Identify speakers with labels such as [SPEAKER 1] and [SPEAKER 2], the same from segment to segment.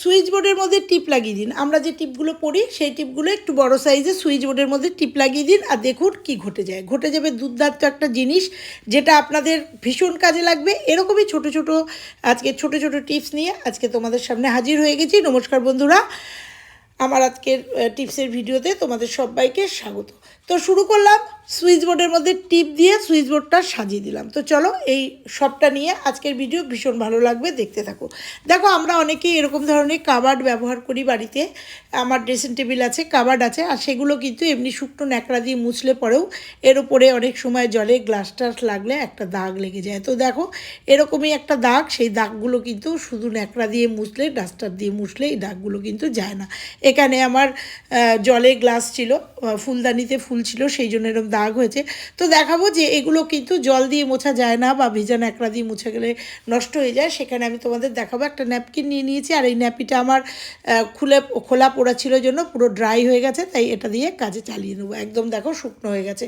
[SPEAKER 1] Switch বোর্ডের মধ্যে টিপ লাগিয়ে দিন। আমরা যে টিপগুলো পড়ি সেই টিপগুলো একটু বড় সাইজে সুইচ বোর্ডের মধ্যে টিপ লাগিয়ে দিন, আর দেখুন কি ঘটে যাবে দুর্দান্ত একটা জিনিস, যেটা আপনাদের ভীষণ কাজে লাগবে। এরকমই ছোট ছোট আজকে ছোট ছোট টিপস নিয়ে আজকে তোমাদের সামনে হাজির হয়ে গেছি। নমস্কার বন্ধুরা, আমার আজকের টিপসের ভিডিওতে তোমাদের সবাইকে স্বাগত। তো শুরু করলাম সুইচ বোর্ডের মধ্যে টিপ দিয়ে সুইচ বোর্ডটা সাজিয়ে দিলাম। তো চলো এই সবটা নিয়ে আজকের ভিডিও ভীষণ ভালো লাগবে, দেখতে থাকো। দেখো আমরা অনেকেই এরকম ধরনের কাবার্ড ব্যবহার করি বাড়িতে। আমার ড্রেসিং টেবিল আছে, কাবার্ড আছে, আর সেগুলো কিন্তু এমনি শুকনো ন্যাকড়া দিয়ে মুছলে পরেও এর উপরে অনেক সময় জলে গ্লাস টাস লাগলে একটা দাগ লেগে যায়। তো দেখো এরকমই একটা দাগ, সেই দাগগুলো কিন্তু শুধু ন্যাকড়া দিয়ে মুছলে, ডাস্টার দিয়ে মুছলে এই দাগগুলো কিন্তু যায় না। এখানে আমার জলে গ্লাস ছিল, ফুলদানিতে ফুল ছিল, সেই জন্য এরকম দাগ হয়েছে। তো দেখাবো যে এগুলো কিন্তু জল দিয়ে মোছা যায় না বা ভেজা ন্যাকড়া দিয়ে মুছে গেলে নষ্ট হয়ে যায়। সেখানে আমি তোমাদের দেখাবো। একটা ন্যাপকিন নিয়ে নিয়েছি, আর এই ন্যাপিটা আমার খোলা পোড়া ছিল জন্য পুরো ড্রাই হয়ে গেছে, তাই এটা দিয়ে কাজে চালিয়ে নেবো। একদম দেখো শুকনো হয়ে গেছে।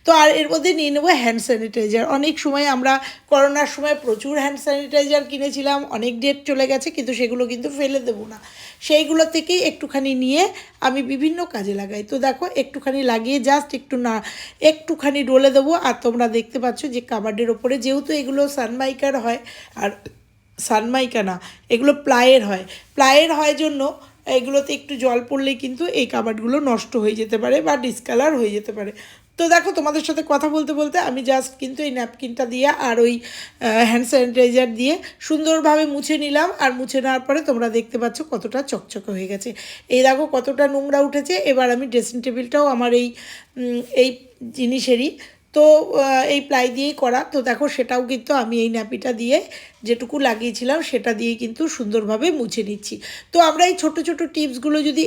[SPEAKER 1] তো আর এর মধ্যে নিয়ে নেবো হ্যান্ড স্যানিটাইজার। অনেক সময় আমরা করোনার সময় প্রচুর হ্যান্ড স্যানিটাইজার কিনেছিলাম, অনেক ডেট চলে গেছে, কিন্তু সেগুলো কিন্তু ফেলে দেবো না। সেইগুলো থেকেই একটুখানি নিয়ে আমি বিভিন্ন কাজে লাগাই। তো দেখো একটুখানি লাগিয়ে জাস্ট একটুখানি ডলে দেবো। আর তোমরা দেখতে পাচ্ছ যে কাবার্ডের ওপরে, যেহেতু এগুলো সানমাইকার হয়, আর সানমাইকা না, এগুলো প্লাইয়ের হয় জন্য এগুলোতে একটু জল পড়লেই কিন্তু এই কাবার্ডগুলো নষ্ট হয়ে যেতে পারে বা ডিসকালার হয়ে যেতে পারে। তো দেখো তোমাদের সাথে কথা বলতে বলতে আমি জাস্ট কিন্তু এই ন্যাপকিনটা দিয়ে আর ওই হ্যান্ড স্যানিটাইজার দিয়ে সুন্দরভাবে মুছে নিলাম। আর মুছে নেওয়ার পরে তোমরা দেখতে পাচ্ছ কতটা চকচকে হয়ে গেছে। এই দেখো কতটা নোংরা উঠেছে। এবার আমি ড্রেসিং টেবিলটাও আমার এই জিনিসেরই, তো এই প্লাই দিয়েই করা। তো দেখো সেটাও কিন্তু আমি এই ন্যাপিটা দিয়ে যেটুকু লাগিয়েছিলাম সেটা দিয়ে কিন্তু সুন্দরভাবে মুছে নিচ্ছি। তো আমরা এই ছোট ছোট টিপসগুলো যদি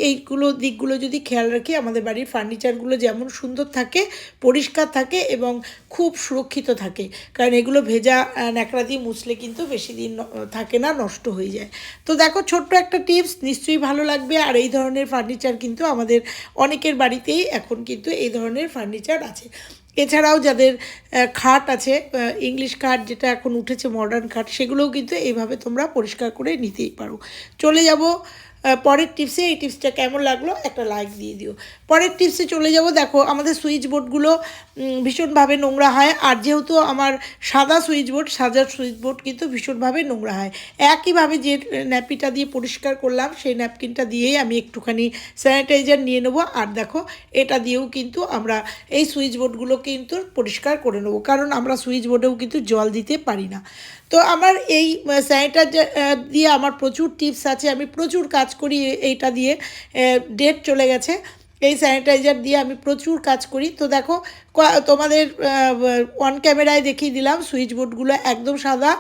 [SPEAKER 1] দিকগুলো যদি খেয়াল রাখি, আমাদের বাড়ির ফার্নিচারগুলো যেমন সুন্দর থাকে, পরিষ্কার থাকে এবং খুব সুরক্ষিত থাকে। কারণ এগুলো ভেজা ন্যাকড়া দিয়ে মুছলে কিন্তু বেশি দিন থাকে না, নষ্ট হয়ে যায়। তো দেখো ছোট্ট একটা টিপস, নিশ্চয়ই ভালো লাগবে। আর এই ধরনের ফার্নিচার কিন্তু আমাদের অনেকের বাড়িতেই এখন কিন্তু এই ধরনের ফার্নিচার আছে। এছাড়াও যাদের খাট আছে, ইংলিশ খাট যেটা এখন উঠেছে, মডার্ন খাট, সেগুলোও কিন্তু এইভাবে তোমরা পরিষ্কার করে নিতেই পারো। চলে যাব পরের টিপসে। এই টিপসটা কেমন লাগলো একটা লাইক দিয়ে দিও। পরের টিপসে চলে যাব। দেখো আমাদের সুইচ বোর্ডগুলো ভীষণভাবে নোংরা হয়, আর যেহেতু আমার সাদা সুইচ বোর্ড কিন্তু ভীষণভাবে নোংরা হয়। একইভাবে যে ন্যাপিটা দিয়ে পরিষ্কার করলাম সেই ন্যাপকিনটা দিয়েই আমি একটুখানি স্যানিটাইজার নিয়ে নেবো। আর দেখো এটা দিয়েও কিন্তু আমরা এই সুইচ বোর্ডগুলো কিন্তু পরিষ্কার করে নেবো, কারণ আমরা সুইচ বোর্ডেও কিন্তু জল দিতে পারি না। তো আমার এই স্যানিটাইজার দিয়ে আমার প্রচুর টিপস আছে, আমি প্রচুর কাজ করি এইটা দিয়ে। ডেট চলে গেছে, এই স্যানিটাইজার দিয়ে আমি প্রচুর কাজ করি। তো দেখো তোমাদের অন ক্যামেরায় দেখিয়ে দিলাম সুইচ বোর্ডগুলো একদম সাদা,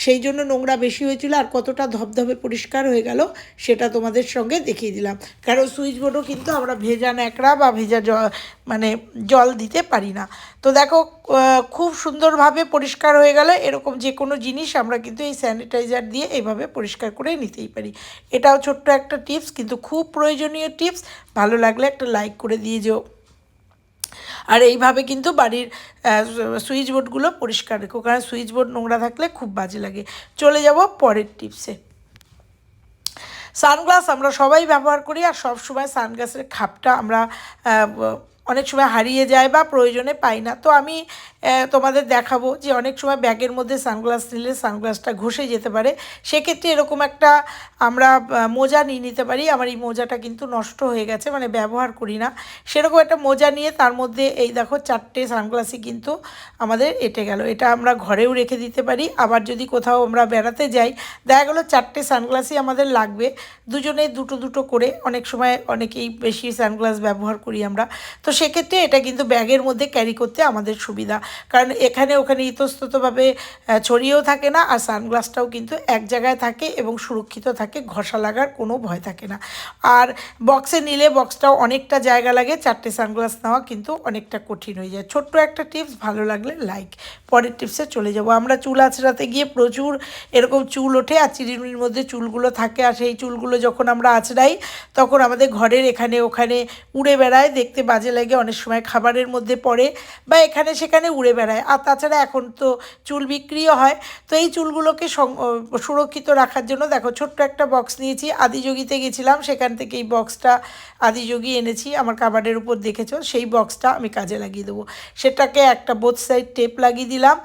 [SPEAKER 1] সেই জন্য নোংরা বেশি হয়েছিল, আর কতটা ধবধবে পরিষ্কার হয়ে গেল সেটা তোমাদের সঙ্গে দেখিয়ে দিলাম। কারণ সুইচ বোর্ডও কিন্তু আমরা ভেজা ন্যাকড়া বা ভেজা জল দিতে পারি না। তো দেখো খুব সুন্দরভাবে পরিষ্কার হয়ে গেল। এরকম যে কোনো জিনিস আমরা কিন্তু এই স্যানিটাইজার দিয়ে এইভাবে পরিষ্কার করে নিতেই পারি। এটাও ছোট্ট একটা টিপস, কিন্তু খুব প্রয়োজনীয় টিপস। ভালো লাগলে একটা লাইক করে দিয়ে যেও। আর এইভাবে কিন্তু বাড়ির সুইচ বোর্ডগুলো পরিষ্কার রেখো, কারণ সুইচ বোর্ড নোংরা থাকলে খুব বাজে লাগে। চলে যাব পরের টিপসে। সানগ্লাস আমরা সবাই ব্যবহার করি, আর সব সময় সানগ্লাসের খাপটা আমরা অনেক সময় হারিয়ে যায় বা প্রয়োজনে পাই না। তো আমি তোমাদের দেখাবো যে অনেক সময় ব্যাগের মধ্যে সানগ্লাস নিলে সানগ্লাসটা ঘষে যেতে পারে। সেক্ষেত্রে এরকম একটা আমরা মোজা নিয়ে নিতে পারি। আমার এই মোজাটা কিন্তু নষ্ট হয়ে গেছে, মানে ব্যবহার করি না। সেরকম একটা মোজা নিয়ে তার মধ্যে এই দেখো 4টে সানগ্লাসই কিন্তু আমাদের এঁটে গেল। এটা আমরা ঘরেও রেখে দিতে পারি। আবার যদি কোথাও আমরা বেড়াতে যাই, দেখা গেলো 4টে সানগ্লাসই আমাদের লাগবে, দুজনে দুটো দুটো করে। অনেক সময় অনেকেই বেশি সানগ্লাস ব্যবহার করি আমরা। তো সেক্ষেত্রে এটা কিন্তু ব্যাগের মধ্যে ক্যারি করতে আমাদের সুবিধা, কারণ এখানে ওখানে ইতস্ততভাবে ছড়িয়েও থাকে না, আর সানগ্লাসটাও কিন্তু এক জায়গায় থাকে এবং সুরক্ষিত থাকে, ঘষা লাগার কোনো ভয় থাকে না। আর বক্সে নিলে বক্সটাও অনেকটা জায়গা লাগে, 4টে সানগ্লাস নেওয়া কিন্তু অনেকটা কঠিন হয়ে যায়। ছোট্ট একটা টিপস, ভালো লাগলে লাইক। পরের টিপসে চলে যাব। আমরা চুল আঁচড়াতে গিয়ে প্রচুর এরকম চুল ওঠে, আর চিরুনির মধ্যে চুলগুলো থাকে, আর সেই চুলগুলো যখন আমরা আঁচড়াই তখন আমাদের ঘরের এখানে ওখানে উড়ে বেড়ায়, দেখতে বাজে লাগে। লাগে, অনেক সময় খাবারের মধ্যে পড়ে বা এখানে সেখানে উড়ে বেড়ায়। আর তাছাড়া এখন তো চুল বিক্রিও হয়। তো এই চুলগুলোকে সুরক্ষিত রাখার জন্য দেখো ছোট্ট একটা বক্স নিয়েছি। আদিযোগীতে গেছিলাম, সেখান থেকে এই বক্সটা আদিযোগী এনেছি, আমার কাবার্ডের উপর দেখেছো, সেই বক্সটা আমি কাজে লাগিয়ে দেবো। সেটাকে একটা বোথ সাইড টেপ লাগিয়ে দিলাম।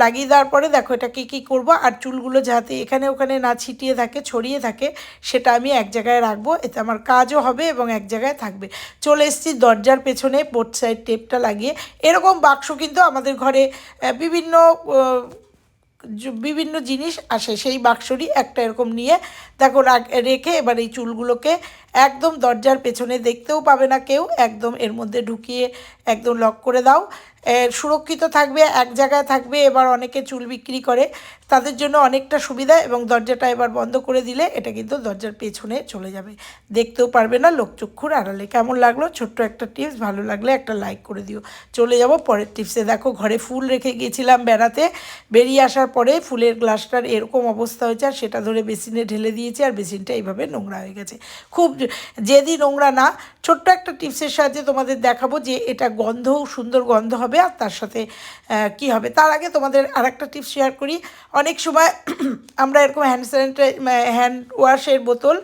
[SPEAKER 1] লাগিয়ে দেওয়ার পরে দেখো এটাকে কী করবো, আর চুলগুলো যাতে এখানে ওখানে না ছিটিয়ে থাকে, ছড়িয়ে থাকে, সেটা আমি এক জায়গায় রাখবো। এতে আমার কাজও হবে এবং এক জায়গায় থাকবে। চলে এসেছি দরজার পেছনে বোথ সাইড টেপটা লাগিয়ে। এরকম বাক্স কিন্তু আমাদের ঘরে বিভিন্ন বিভিন্ন জিনিস আসে, সেই বাক্সরই একটা এরকম নিয়ে দেখো রেখে এবার এই চুলগুলোকে একদম দরজার পেছনে, দেখতেও পাবে না কেউ, একদম এর মধ্যে ঢুকিয়ে একদম লক করে দাও। সুরক্ষিত থাকবে, এক জায়গায় থাকবে। এবার অনেকে চুল বিক্রি করে, তাদের জন্য অনেকটা সুবিধা। এবং দরজাটা এবার বন্ধ করে দিলে এটা কিন্তু দরজার পেছনে চলে যাবে, দেখতেও পারবে না লোকচক্ষুর আড়ালে। কেমন লাগলো ছোট্ট একটা টিপস? ভালো লাগলে একটা লাইক করে দিও। চলে যাব পরের টিপসে। দেখো ঘরে ফুল রেখে গিয়েছিলাম বেড়াতে, বেরিয়ে আসার পরে ফুলের গ্লাসটার এরকম অবস্থা হয়েছে, আর সেটা ধরে বেসিনে ঢেলে দিয়েছি, আর বেসিনটা এইভাবে নোংরা হয়ে গেছে। খুব যেদি নোংরা না, ছোট্ট একটা টিপসের সাহায্যে তোমাদের দেখাবো যে এটা গন্ধও সুন্দর গন্ধ হবে, আর তার সাথে কি হবে। তার আগে তোমাদের আর একটা টিপস শেয়ার করি। অনেক সময় আমরা এরকম হ্যান্ড ওয়াশের বোতল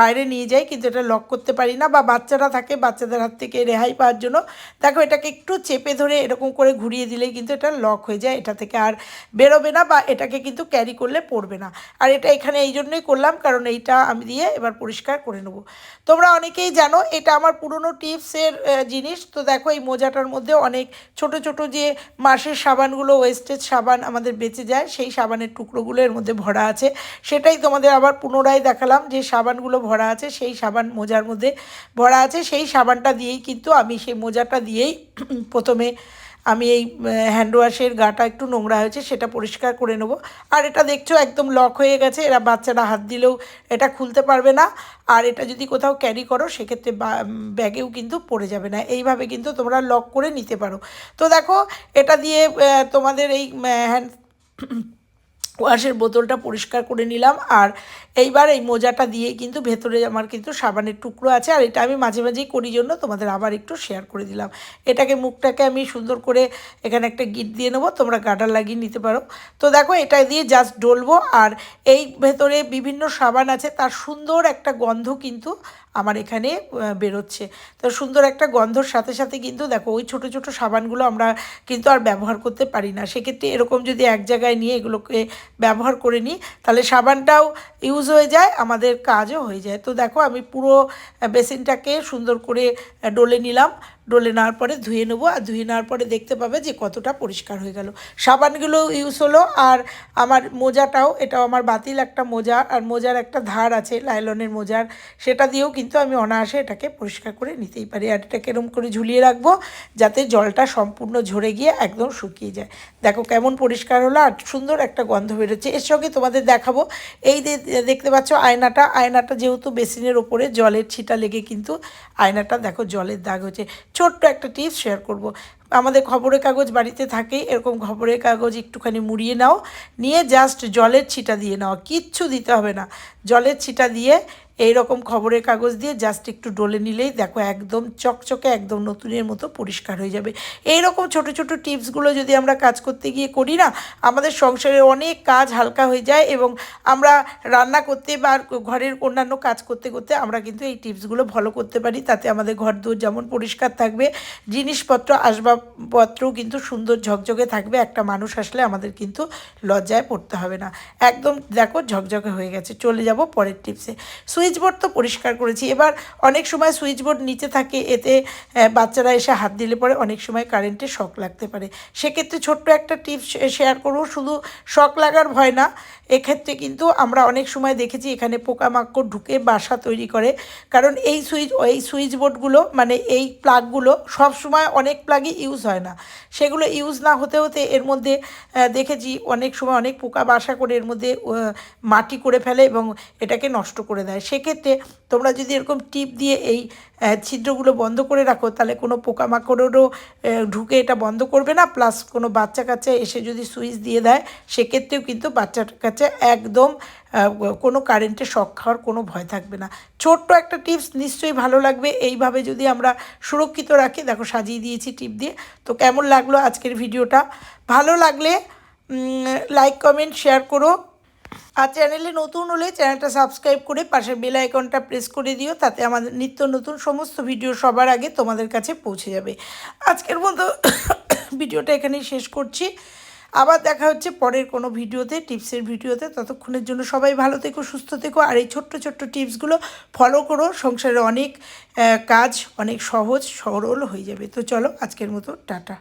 [SPEAKER 1] বাইরে নিয়ে যাই, কিন্তু এটা লক করতে পারি না, বা বাচ্চারা থাকে, বাচ্চাদের হাত থেকে রেহাই পাওয়ার জন্য দেখো এটাকে একটু চেপে ধরে এরকম করে ঘুরিয়ে দিলেই কিন্তু এটা লক হয়ে যায়, এটা থেকে আর বেরোবে না, বা এটাকে কিন্তু ক্যারি করলে পড়বে না। আর এটা এখানে এই জন্যই করলাম, কারণ এইটা আমি দিয়ে এবার পরিষ্কার করে নেবো। তোমরা অনেকেই জানো এটা আমার পুরনো টিপসের জিনিস। তো দেখো এই মোজাটার মধ্যে অনেক ছোট ছোট যে মাসের সাবানগুলো, ওয়েস্টেজ সাবান আমাদের বেঁচে যায়, সেই সাবানের টুকরোগুলো এর মধ্যে ভরা আছে। সেটাই তোমাদের আবার পুনরায় দেখালাম, যে সাবানগুলো ভরা আছে, সেই সাবান মোজার মধ্যে ভরা আছে। সেই সাবানটা দিয়েই কিন্তু আমি, সেই মোজাটা দিয়েই প্রথমে আমি এই হ্যান্ড ওয়াশের গাটা একটু নোংরা হয়েছে সেটা পরিষ্কার করে নেব। আর এটা দেখছো একদম লক হয়ে গেছে, এরা বাচ্চারা হাত দিলেও এটা খুলতে পারবে না। আর এটা যদি কোথাও ক্যারি করো সেক্ষেত্রে ব্যাগেও কিন্তু পড়ে যাবে না। এইভাবে কিন্তু তোমরা লক করে নিতে পারো। তো দেখো এটা দিয়ে তোমাদের এই হ্যান্ড ওয়াশের বোতলটা পরিষ্কার করে নিলাম। আর এইবার এই মোজাটা দিয়ে কিন্তু ভেতরে আমার কিন্তু সাবানের টুকরো আছে, আর এটা আমি মাঝে মাঝেই করি জন্য তোমাদের আবার একটু শেয়ার করে দিলাম। এটাকে মুখটাকে আমি সুন্দর করে এখানে একটা গিট দিয়ে নেবো, তোমরা গার্ডার লাগিয়ে নিতে পারো। তো দেখো এটা দিয়ে জাস্ট ডলবো, আর এই ভেতরে বিভিন্ন সাবান আছে, তার সুন্দর একটা গন্ধ কিন্তু আমার এখানে বেরোচ্ছে। তো সুন্দর একটা গন্ধর সাথে সাথে কিন্তু দেখো ওই ছোটো ছোটো সাবানগুলো আমরা কিন্তু আর ব্যবহার করতে পারি না। সেক্ষেত্রে এরকম যদি এক জায়গায় নিয়ে এগুলোকে ব্যবহার করে নিই, তাহলে সাবানটাও ইউজ হয়ে যায়, আমাদের কাজও হয়ে যায়। তো দেখো আমি পুরো বেসিনটাকে সুন্দর করে ডলে নিলাম। ডলে নেওয়ার পরে ধুয়ে নেবো, আর ধুয়ে নেওয়ার পরে দেখতে পাবে যে কতটা পরিষ্কার হয়ে গেল। সাবানগুলো ইউজ হলো, আর আমার মোজাটাও, এটাও আমার বাতিল একটা মোজা, আর মোজার একটা ধার আছে লাইলনের মোজার, সেটা দিয়েও কিন্তু আমি অনায়াসে এটাকে পরিষ্কার করে নিতেই পারি। আর এটাকে এরকম করে ঝুলিয়ে রাখবো যাতে জলটা সম্পূর্ণ ঝরে গিয়ে একদম শুকিয়ে যায়। দেখো কেমন পরিষ্কার হলো, আর সুন্দর একটা গন্ধ বেরোচ্ছে। এর সঙ্গে তোমাদের দেখাবো এই দেখতে পাচ্ছ আয়নাটা যেহেতু বেসিনের ওপরে জলের ছিটা লেগে কিন্তু আয়নাটা দেখো জলের দাগ হচ্ছে। ছোট্ট একটা টিপস শেয়ার করব। আমাদের খবরের কাগজ বাড়িতে থাকেই, এরকম খবরের কাগজ একটুখানি মুড়িয়ে নাও, নিয়ে জাস্ট জলের ছিটা দিয়ে নাও, কিচ্ছু দিতে হবে না। জলের ছিটা দিয়ে এই রকম খবরের কাগজ দিয়ে জাস্ট একটু ডলে নিলেই দেখো একদম চকচকে, একদম নতুনের মতো পরিষ্কার হয়ে যাবে। এই রকম ছোট ছোট টিপসগুলো যদি আমরা কাজ করতে গিয়ে করি না, আমাদের সংসারের অনেক কাজ হালকা হয়ে যায়, এবং আমরা রান্না করতে বা ঘরের অন্যান্য কাজ করতে করতে আমরা কিন্তু এই টিপসগুলো ফলো করতে পারি। তাতে আমাদের ঘরদোর যেমন পরিষ্কার থাকবে, জিনিসপত্র আসবাবপত্রও কিন্তু সুন্দর ঝকঝকে থাকবে। একটা মানুষ আসলে আমাদের কিন্তু লজ্জায় পড়তে হবে না। একদম দেখো ঝকঝকে হয়ে গেছে। চলে যাব পরের টিপসে। সুইচ বোর্ড তো পরিষ্কার করেছি। এবার অনেক সময় সুইচ বোর্ড নিচে থাকে, এতে বাচ্চারা এসে হাত দিলে পরে অনেক সময় কারেন্টে শক লাগতে পারে। সেক্ষেত্রে ছোট্ট একটা টিপস শেয়ার করব। শুধু শক লাগার ভয় না, এক্ষেত্রে কিন্তু আমরা অনেক সময় দেখেছি এখানে পোকামাকড় ঢুকে বাসা তৈরি করে। কারণ এই সুইচ বোর্ডগুলো মানে এই প্লাগগুলো সব সময় অনেক প্লাগই ইউজ হয় না। সেগুলো ইউজ না হতে হতে এর মধ্যে দেখেছি অনেক সময় অনেক পোকা বাসা করে এর মধ্যে মাটি করে ফেলে এবং এটাকে নষ্ট করে দেয়। সেক্ষেত্রে তোমরা যদি এরকম টিপ দিয়ে এই ছিদ্রগুলো বন্ধ করে রাখো তাহলে কোনো পোকামাকড়েরও ঢুকে এটা বন্ধ করবে না, প্লাস কোনো বাচ্চা কাচ্চা এসে যদি সুইচ দিয়ে দেয় সেক্ষেত্রেও কিন্তু বাচ্চার কাছে একদম কোনো কারেন্টে শক খাওয়ার কোনো ভয় থাকবে না। ছোট্ট একটা টিপস, নিশ্চয়ই ভালো লাগবে। এইভাবে যদি আমরা সুরক্ষিত রাখি, দেখো সাজিয়ে দিয়েছি টিপ দিয়ে। তো কেমন লাগলো আজকের ভিডিওটা? ভালো লাগলে লাইক কমেন্ট শেয়ার করো, আর চ্যানেলে নতুন হলে চ্যানেলটা সাবস্ক্রাইব করে পাশের বেল আইকনটা প্রেস করে দিও, তাতে আমাদের নিত্য নতুন সমস্ত ভিডিও সবার আগে তোমাদের কাছে পৌঁছে যাবে। আজকের মতো ভিডিওটা এখানেই শেষ করছি। আবার দেখা হচ্ছে পরের কোনো ভিডিওতে, টিপসের ভিডিওতে। ততক্ষণের জন্য সবাই ভালো থেকো, সুস্থ থেকো, আর এই ছোট্ট ছোট্ট টিপসগুলো ফলো করো। সংসারে অনেক কাজ অনেক সহজ সরল হয়ে যাবে। তো চলো আজকের মতো টাটা।